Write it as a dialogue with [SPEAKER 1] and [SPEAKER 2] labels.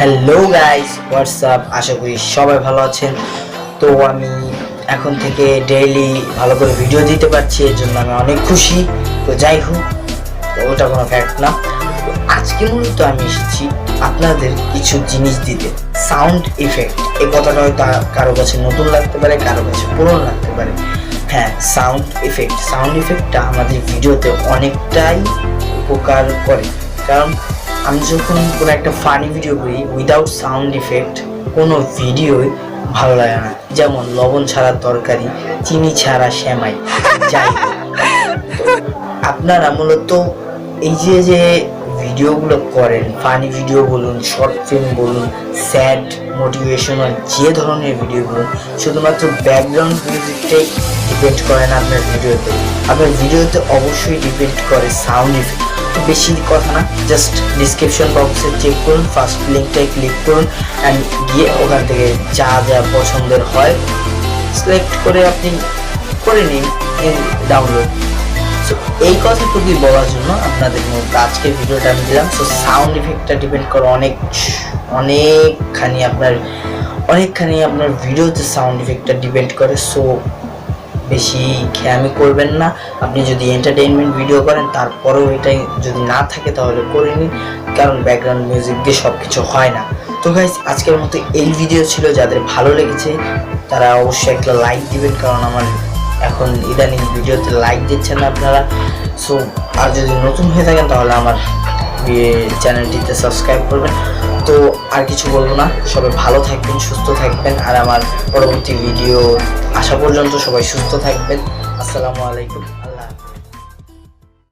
[SPEAKER 1] Hello guys, WhatsApp. আশা করি সবাই ভালো আছেন। তো আমি এখন থেকে ডেইলি ভালো করে ভিডিও দিতে পারছি, এর জন্য আমি অনেক খুশি। তো যাই হোক, ওটা কোনো ফ্যাক্ট না। তো আজকে মূলত আমি এসেছি আপনাদের কিছু জিনিস দিতে। সাউন্ড ইফেক্ট, এই কথাটা হয়তো কারো কাছে নতুন লাগতে পারে, কারো কাছে পুরনো লাগতে পারে। হ্যাঁ, সাউন্ড ইফেক্টটা আমাদের ভিডিওতে অনেকটাই উপকার করে। কারণ আমি যখন কোনো একটা ফানি ভিডিও করি উইদাউট সাউন্ড ইফেক্ট, কোনো ভিডিওই ভালো লাগে না। যেমন লবণ ছাড়া তরকারি, চিনি ছাড়া সেমাই। যাই হোক, আপনারা মূলত এই যে ভিডিওগুলো করেন, ফানি ভিডিও বলুন, শর্ট ফিল্ম বলুন, স্যাড, মোটিভেশনাল, যে ধরনের ভিডিও বলুন, শুধুমাত্র ব্যাকগ্রাউন্ড মিউজিকটাই ডিপেন্ড করে না আপনার ভিডিওতে। আপনার ভিডিওতে অবশ্যই ডিপেন্ড করে সাউন্ড ইফেক্ট। বেশি কথা না, জাস্ট ডিসক্রিপশন বক্সে চেক করুন, ফার্স্ট লিঙ্কটাই ক্লিক করুন অ্যান্ড গিয়ে ওখান থেকে যা যা পছন্দের হয় সিলেক্ট করে আপনি করে নিন ডাউনলোড। সো এই কথাটুকুই বলার জন্য আপনাদের মধ্যে আজকের ভিডিওটা আমি দিলাম। সো সাউন্ড ইফেক্টটা ডিপেন্ড করে অনেকখানি আপনার ভিডিওতে সাউন্ড ইফেক্টটা ডিপেন্ড করে। সো বেশি খেয়ামি করবেন না। আপনি যদি এন্টারটেইনমেন্ট ভিডিও করেন তারপরেও এটাই যদি না থাকে তাহলে করে নিন, কারণ ব্যাকগ্রাউন্ড মিউজিক দিয়ে সব কিছু হয় না। তো গাইস, আজকের মতো এই ভিডিও ছিল। যাদের ভালো লেগেছে তারা অবশ্যই একটা লাইক দিবেন, কারণ আমার এখন ইদানিং ভিডিওতে লাইক দিচ্ছেন না আপনারা। সো আর যদি নতুন হয়ে থাকেন তাহলে আমার চ্যানেলটিতে সাবস্ক্রাইব করবেন। তো আর কিছু বলবো না, সবাই ভালো থাকবেন, সুস্থ থাকবেন, আর আমার পরবর্তী ভিডিও আসা পর্যন্ত সবাই সুস্থ থাকবেন। আসসালামু আলাইকুম।